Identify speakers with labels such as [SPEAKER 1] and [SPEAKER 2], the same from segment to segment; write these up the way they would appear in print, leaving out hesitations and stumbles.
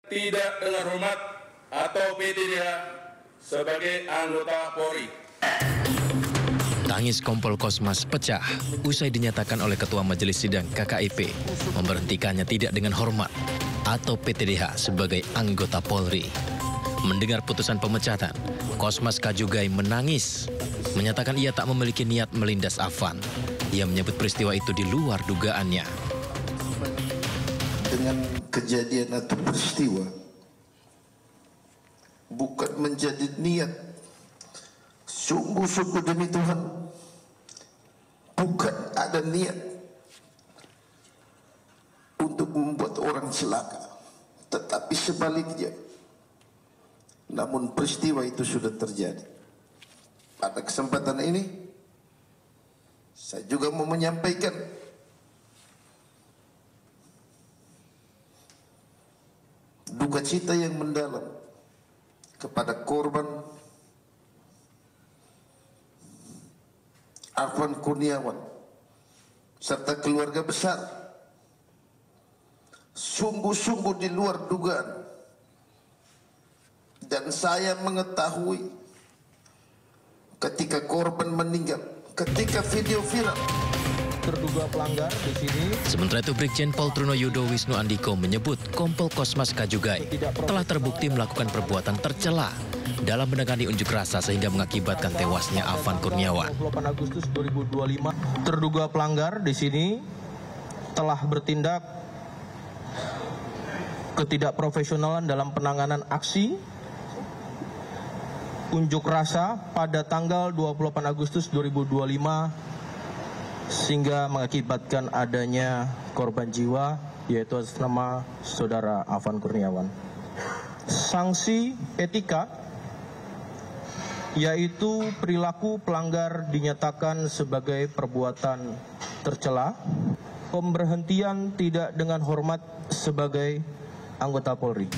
[SPEAKER 1] tidak dengan hormat atau PDDH sebagai anggota Polri.
[SPEAKER 2] Tangis Kompol Kosmas pecah usai dinyatakan oleh Ketua Majelis Sidang KKIP memberhentikannya tidak dengan hormat atau PTDH sebagai anggota Polri. Mendengar putusan pemecatan, Kosmas Kajugai menangis, menyatakan ia tak memiliki niat melindas Afan. Ia menyebut peristiwa itu di luar dugaannya.
[SPEAKER 3] Dengan kejadian atau peristiwa bukan menjadi niat, sungguh-sungguh demi Tuhan bukan ada niat untuk membuat orang celaka, tetapi sebaliknya. Namun peristiwa itu sudah terjadi. Pada kesempatan ini saya juga mau menyampaikan duka cita yang mendalam kepada korban Afan Kurniawan serta keluarga besar. Sungguh-sungguh di luar dugaan, dan saya mengetahui ketika korban meninggal, ketika video viral.
[SPEAKER 4] Terduga pelanggar di sini.
[SPEAKER 2] Sementara itu Brigjen Pol Truno Yudo Wisnu Andiko menyebut Kompol Kosmas Kajugai telah terbukti melakukan perbuatan tercela dalam menangani unjuk rasa sehingga mengakibatkan tewasnya Afan Kurniawan.
[SPEAKER 4] 28 Agustus 2025, terduga pelanggar di sini telah bertindak ketidakprofesionalan dalam penanganan aksi unjuk rasa pada tanggal 28 Agustus 2025 sehingga mengakibatkan adanya korban jiwa, yaitu atas nama saudara Afan Kurniawan. Sanksi etika yaitu perilaku pelanggar dinyatakan sebagai perbuatan tercela, pemberhentian tidak dengan hormat sebagai anggota Polri.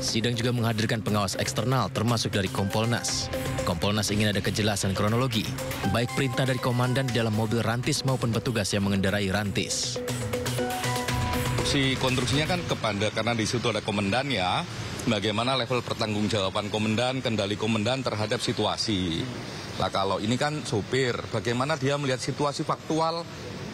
[SPEAKER 2] Sidang juga menghadirkan pengawas eksternal termasuk dari Kompolnas. Kompolnas ingin ada kejelasan kronologi, baik perintah dari komandan di dalam mobil rantis maupun petugas yang mengendarai rantis.
[SPEAKER 5] Si konstruksinya kan kepada, karena di situ ada komandan ya, bagaimana level pertanggungjawaban komandan, kendali komandan terhadap situasi. Nah kalau ini kan sopir, bagaimana dia melihat situasi faktual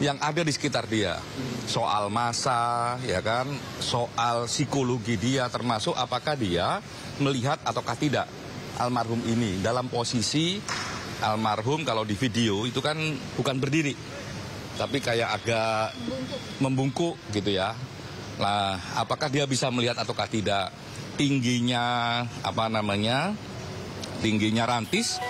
[SPEAKER 5] yang ada di sekitar dia, soal massa, ya kan, soal psikologi dia, termasuk apakah dia melihat ataukah tidak almarhum ini dalam posisi almarhum kalau di video itu kan bukan berdiri, tapi kayak agak membungkuk gitu ya. Nah, apakah dia bisa melihat ataukah tidak tingginya tingginya rantis.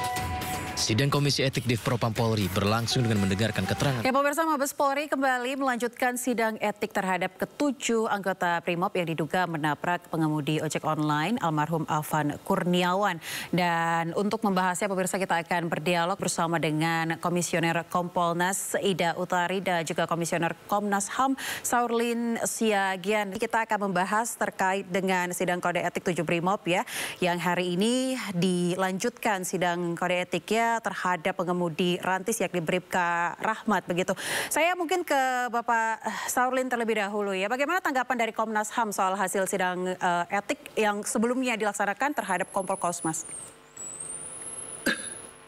[SPEAKER 2] Sidang Komisi Etik Div Propam Polri berlangsung dengan mendengarkan keterangan.
[SPEAKER 6] Ya, pemirsa, Mabes Polri kembali melanjutkan sidang etik terhadap ke-7 anggota Brimob yang diduga menabrak pengemudi ojek online almarhum Afan Kurniawan. Dan untuk membahasnya, pemirsa, kita akan berdialog bersama dengan Komisioner Kompolnas Ida Utari dan juga Komisioner Komnas HAM Saurlin Siagian. Kita akan membahas terkait dengan sidang kode etik 7 Brimob ya, yang hari ini dilanjutkan sidang kode etiknya terhadap pengemudi rantis yakni Bribka Rahmat begitu. Saya mungkin ke Bapak Saurlin terlebih dahulu ya. Bagaimana tanggapan dari Komnas HAM soal hasil sidang etik yang sebelumnya dilaksanakan terhadap Kompol Kosmas?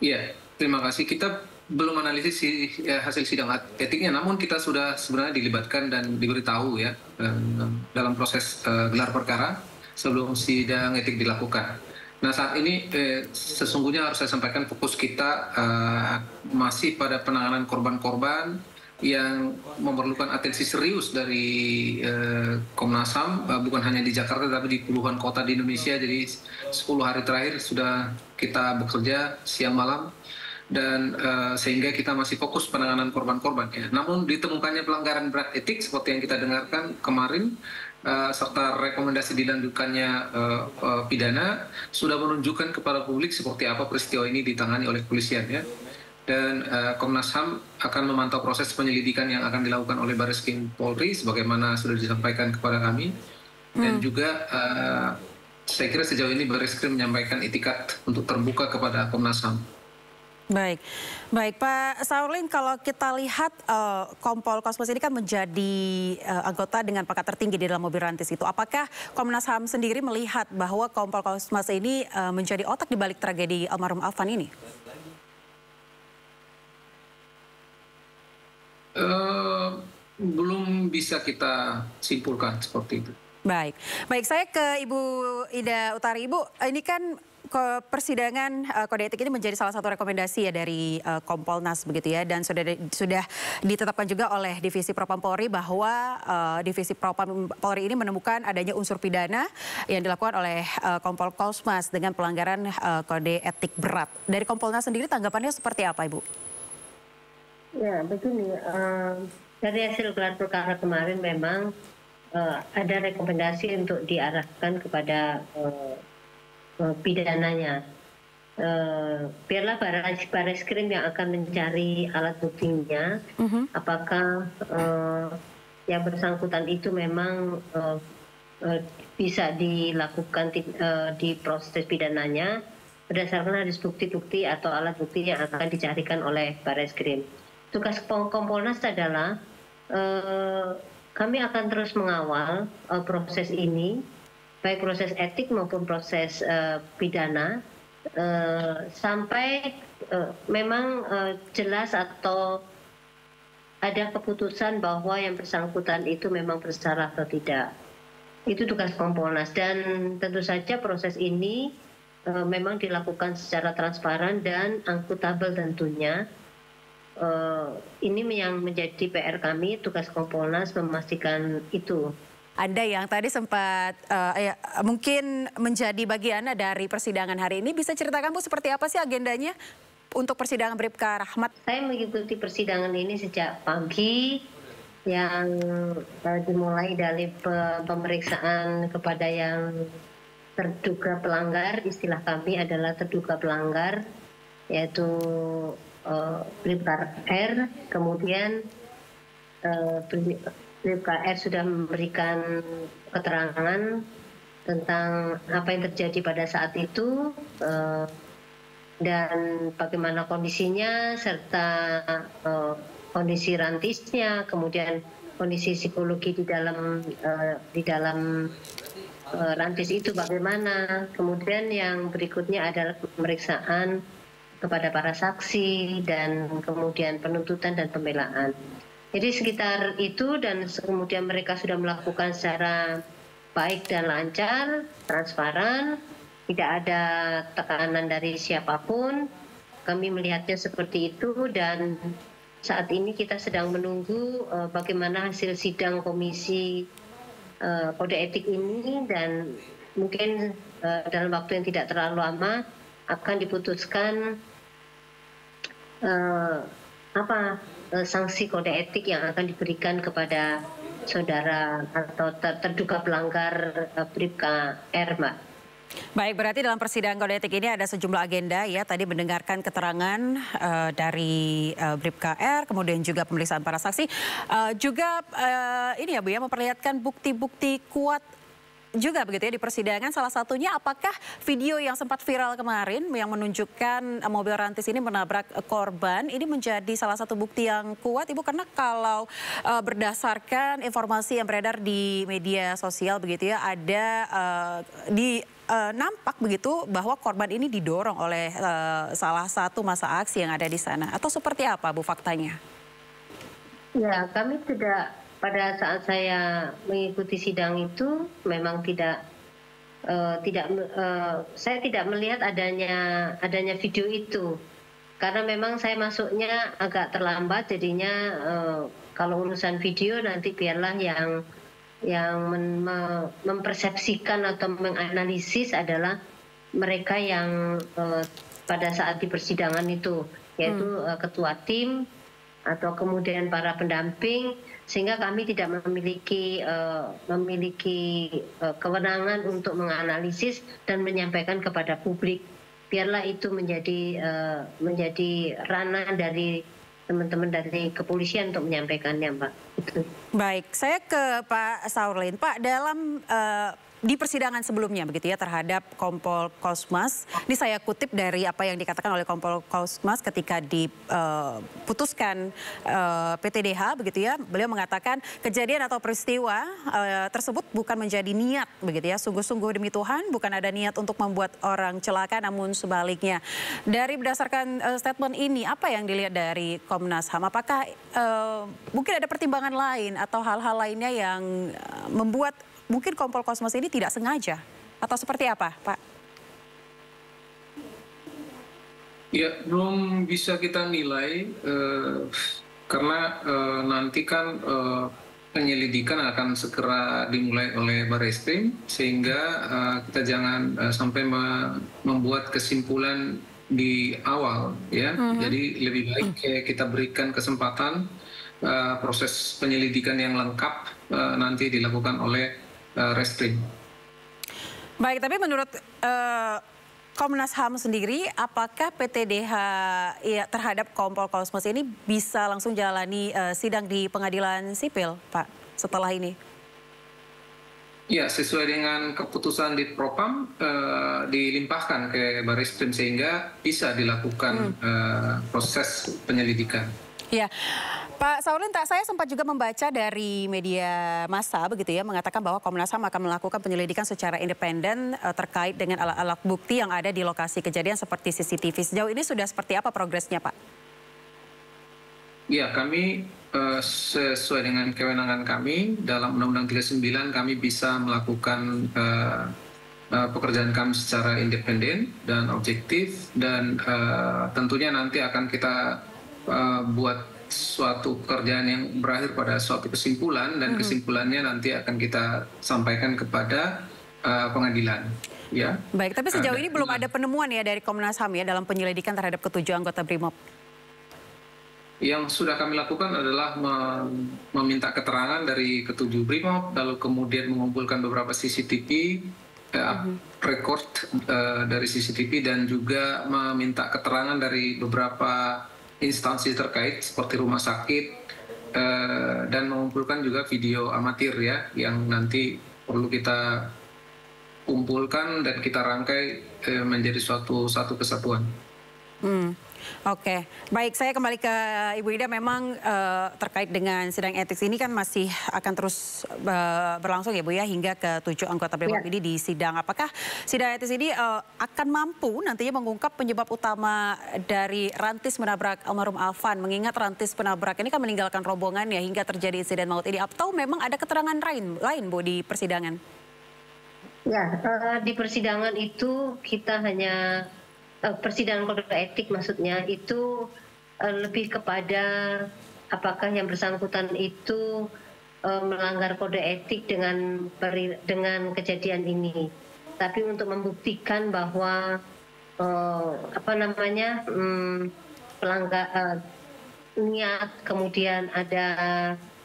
[SPEAKER 7] Iya, terima kasih. Kita belum analisis hasil sidang etiknya, namun kita sudah sebenarnya dilibatkan dan diberitahu ya dalam proses gelar perkara sebelum sidang etik dilakukan. Nah saat ini sesungguhnya harus saya sampaikan fokus kita masih pada penanganan korban-korban yang memerlukan atensi serius dari Komnas HAM, bukan hanya di Jakarta tapi di puluhan kota di Indonesia. Jadi 10 hari terakhir sudah kita bekerja siang malam dan sehingga kita masih fokus penanganan korban-korban ya. Namun ditemukannya pelanggaran berat etik seperti yang kita dengarkan kemarin, serta rekomendasi dilanjutkannya pidana sudah menunjukkan kepada publik seperti apa peristiwa ini ditangani oleh kepolisian ya. Dan Komnas HAM akan memantau proses penyelidikan yang akan dilakukan oleh Barreskrim Polri sebagaimana sudah disampaikan kepada kami. Dan juga saya kira sejauh ini Barreskrim menyampaikan itikat untuk terbuka kepada Komnas HAM.
[SPEAKER 6] Baik, baik Pak Saurlin, kalau kita lihat Kompol Kosmas ini kan menjadi anggota dengan pangkat tertinggi di dalam mobil rantis itu. Apakah Komnas HAM sendiri melihat bahwa Kompol Kosmas ini menjadi otak di balik tragedi almarhum Alvan ini?
[SPEAKER 7] Belum bisa kita simpulkan seperti itu.
[SPEAKER 6] Baik, baik saya ke Ibu Ida Utari. Ibu, ini kan persidangan kode etik ini menjadi salah satu rekomendasi ya dari Kompolnas begitu ya, dan sudah ditetapkan juga oleh Divisi Propam Polri bahwa Divisi Propam Polri ini menemukan adanya unsur pidana yang dilakukan oleh Kompol Kosmas dengan pelanggaran kode etik berat. Dari Kompolnas sendiri tanggapannya seperti apa, Ibu?
[SPEAKER 8] Ya, begini, dari hasil gelar perkara kemarin memang ada rekomendasi untuk diarahkan kepada pidananya. Biarlah Barreskrim yang akan mencari alat buktinya, apakah yang bersangkutan itu memang bisa dilakukan di proses pidananya berdasarkan hadis bukti-bukti atau alat bukti yang akan dicarikan oleh Barreskrim. Tugas Kompolnas adalah kami akan terus mengawal proses ini, baik proses etik maupun proses pidana, sampai memang jelas atau ada keputusan bahwa yang bersangkutan itu memang bersalah atau tidak. Itu tugas Kompolnas, dan tentu saja proses ini memang dilakukan secara transparan dan akuntabel tentunya. Ini yang menjadi PR kami, tugas Kompolnas memastikan itu.
[SPEAKER 6] Anda yang tadi sempat mungkin menjadi bagian dari persidangan hari ini, bisa ceritakan Bu seperti apa sih agendanya untuk persidangan Bribka Rahmat?
[SPEAKER 8] Saya mengikuti persidangan ini sejak pagi, yang dimulai dari pemeriksaan kepada yang terduga pelanggar. Istilah kami adalah terduga pelanggar, yaitu Bribka R. Kemudian Bribka R sudah memberikan keterangan tentang apa yang terjadi pada saat itu dan bagaimana kondisinya, serta kondisi rantisnya, kemudian kondisi psikologi di dalam rantis itu bagaimana. Kemudian yang berikutnya adalah pemeriksaan kepada para saksi dan kemudian penuntutan dan pembelaan. Jadi sekitar itu, dan kemudian mereka sudah melakukan secara baik dan lancar, transparan, tidak ada tekanan dari siapapun. Kami melihatnya seperti itu, dan saat ini kita sedang menunggu bagaimana hasil sidang komisi kode etik ini, dan mungkin dalam waktu yang tidak terlalu lama akan diputuskan sanksi kode etik yang akan diberikan kepada saudara atau terduga pelanggar Bribka R, Mbak.
[SPEAKER 6] Baik, berarti dalam persidangan kode etik ini ada sejumlah agenda ya. Tadi mendengarkan keterangan dari Bribka R, kemudian juga pemeriksaan para saksi. Juga ini ya Bu ya, memperlihatkan bukti-bukti kuat juga begitu ya di persidangan. Salah satunya apakah video yang sempat viral kemarin yang menunjukkan mobil rantis ini menabrak korban ini menjadi salah satu bukti yang kuat, Ibu? Karena kalau berdasarkan informasi yang beredar di media sosial begitu ya, ada nampak begitu bahwa korban ini didorong oleh salah satu massa aksi yang ada di sana, atau seperti apa Bu faktanya?
[SPEAKER 8] Ya, kami tidak, pada saat saya mengikuti sidang itu memang saya tidak melihat adanya video itu, karena memang saya masuknya agak terlambat, jadinya kalau urusan video nanti biarlah yang mempersepsikan atau menganalisis adalah mereka yang pada saat di persidangan itu, yaitu ketua tim atau kemudian para pendamping, sehingga kami tidak memiliki kewenangan untuk menganalisis dan menyampaikan kepada publik. Biarlah itu menjadi ranah dari teman-teman dari kepolisian untuk menyampaikannya, Mbak.
[SPEAKER 6] Baik, saya ke Pak Saurlin. Pak, dalam di persidangan sebelumnya begitu ya terhadap Kompol Kosmas. Ini saya kutip dari apa yang dikatakan oleh Kompol Kosmas ketika diputuskan PTDH begitu ya. Beliau mengatakan kejadian atau peristiwa tersebut bukan menjadi niat begitu ya. Sungguh-sungguh demi Tuhan bukan ada niat untuk membuat orang celaka, namun sebaliknya. Dari berdasarkan statement ini apa yang dilihat dari Komnas HAM? Apakah mungkin ada pertimbangan lain atau hal-hal lainnya yang membuat mungkin Kompol Kosmas ini tidak sengaja atau seperti apa, Pak?
[SPEAKER 7] Ya, belum bisa kita nilai karena nanti kan penyelidikan akan segera dimulai oleh Barreskrim sehingga kita jangan sampai membuat kesimpulan di awal ya. Jadi lebih baik kita berikan kesempatan proses penyelidikan yang lengkap nanti dilakukan oleh Reskrim.
[SPEAKER 6] Baik, tapi menurut Komnas HAM sendiri, apakah PTDH ya, terhadap Kompol Kosmas ini bisa langsung jalani sidang di pengadilan sipil, Pak, setelah ini?
[SPEAKER 7] Ya, sesuai dengan keputusan di Propam dilimpahkan ke Barreskrim sehingga bisa dilakukan proses penyelidikan.
[SPEAKER 6] Ya, Pak Saurlin, saya sempat juga membaca dari media massa begitu ya, mengatakan bahwa Komnas HAM akan melakukan penyelidikan secara independen terkait dengan alat-alat bukti yang ada di lokasi kejadian seperti CCTV. Sejauh ini sudah seperti apa progresnya, Pak?
[SPEAKER 7] Ya, kami sesuai dengan kewenangan kami dalam Undang-Undang 39 kami bisa melakukan pekerjaan kami secara independen dan objektif dan tentunya nanti akan kita buat suatu pekerjaan yang berakhir pada suatu kesimpulan dan kesimpulannya nanti akan kita sampaikan kepada pengadilan. Ya.
[SPEAKER 6] Baik, tapi sejauh ini belum ada penemuan ya dari Komnas HAM ya dalam penyelidikan terhadap ketujuh anggota BRIMOB.
[SPEAKER 7] Yang sudah kami lakukan adalah meminta keterangan dari ketujuh BRIMOB, lalu kemudian mengumpulkan beberapa CCTV, record dari CCTV dan juga meminta keterangan dari beberapa instansi terkait seperti rumah sakit dan mengumpulkan juga video amatir ya yang nanti perlu kita kumpulkan dan kita rangkai menjadi satu kesatuan.
[SPEAKER 6] Oke, baik, saya kembali ke Ibu Ida. Memang terkait dengan sidang etik ini kan masih akan terus berlangsung ya Bu ya hingga ke-7 anggota BRIMOB ini di sidang. Apakah sidang etik ini akan mampu nantinya mengungkap penyebab utama dari Rantis menabrak almarhum Alvan? Mengingat Rantis penabrak ini kan meninggalkan rombongan ya hingga terjadi insiden maut ini. Atau memang ada keterangan lain Bu di persidangan?
[SPEAKER 8] Ya, di persidangan itu kita hanya persidangan kode etik maksudnya itu lebih kepada apakah yang bersangkutan itu melanggar kode etik dengan kejadian ini. Tapi untuk membuktikan bahwa pelanggar niat kemudian ada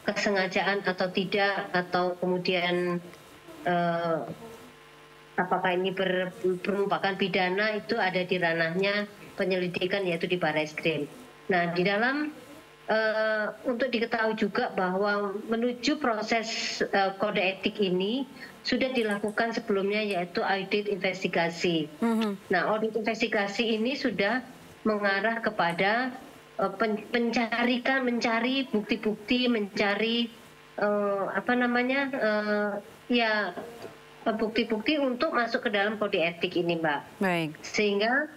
[SPEAKER 8] kesengajaan atau tidak atau kemudian apakah ini merupakan pidana itu ada di ranahnya penyelidikan yaitu di Barreskrim. Nah, di dalam untuk diketahui juga bahwa menuju proses kode etik ini sudah dilakukan sebelumnya yaitu audit investigasi. Nah, audit investigasi ini sudah mengarah kepada mencari bukti-bukti, mencari bukti-bukti untuk masuk ke dalam kode etik ini, Mbak. Baik. Sehingga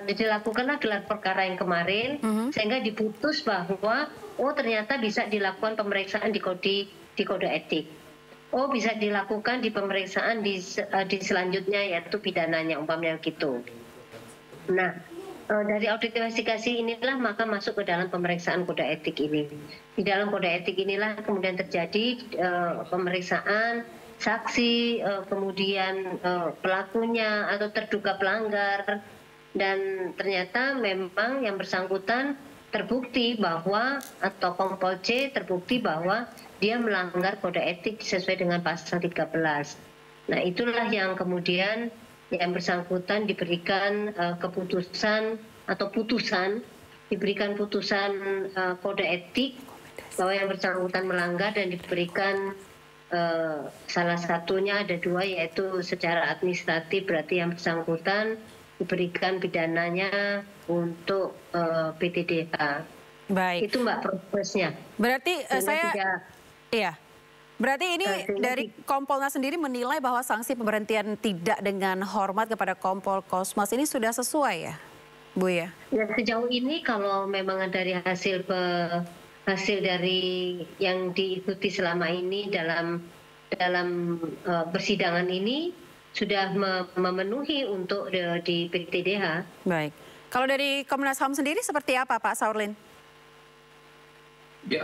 [SPEAKER 8] dilakukanlah gelar perkara yang kemarin, sehingga diputus bahwa ternyata bisa dilakukan pemeriksaan di kode etik. Bisa dilakukan di pemeriksaan di selanjutnya yaitu pidananya umpamanya gitu. Nah, dari audit investigasi inilah maka masuk ke dalam pemeriksaan kode etik ini. Di dalam kode etik inilah kemudian terjadi pemeriksaan saksi, kemudian pelakunya atau terduga pelanggar, dan ternyata memang yang bersangkutan terbukti bahwa atau Kompol C terbukti bahwa dia melanggar kode etik sesuai dengan pasal 13. Nah, itulah yang kemudian yang bersangkutan diberikan keputusan atau diberikan putusan kode etik bahwa yang bersangkutan melanggar dan diberikan salah satunya ada 2, yaitu secara administratif berarti yang bersangkutan diberikan pidananya untuk PTDH.
[SPEAKER 6] Baik.
[SPEAKER 8] Itu Mbak prosesnya.
[SPEAKER 6] Berarti iya. Berarti ini dari Kompolnas sendiri menilai bahwa sanksi pemberhentian tidak dengan hormat kepada Kompol Kosmas ini sudah sesuai ya, Bu ya?
[SPEAKER 8] Ya, sejauh ini kalau memang dari hasil dari yang diikuti selama ini dalam persidangan ini sudah memenuhi untuk di PTDH.
[SPEAKER 6] Baik. Kalau dari Komnas HAM sendiri seperti apa Pak Saurlin?
[SPEAKER 7] Ya,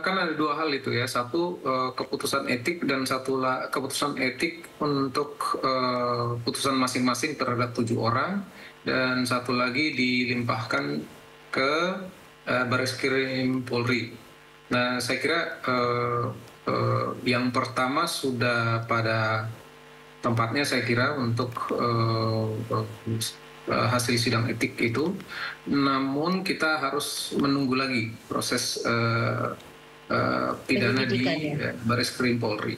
[SPEAKER 7] kan ada 2 hal itu ya. Satu keputusan etik dan keputusan etik untuk putusan masing-masing terhadap 7 orang, dan satu lagi dilimpahkan ke Bareskrim Polri. Nah, saya kira yang pertama sudah pada tempatnya saya kira untuk hasil sidang etik itu, namun kita harus menunggu lagi proses pidana di Bareskrim Polri.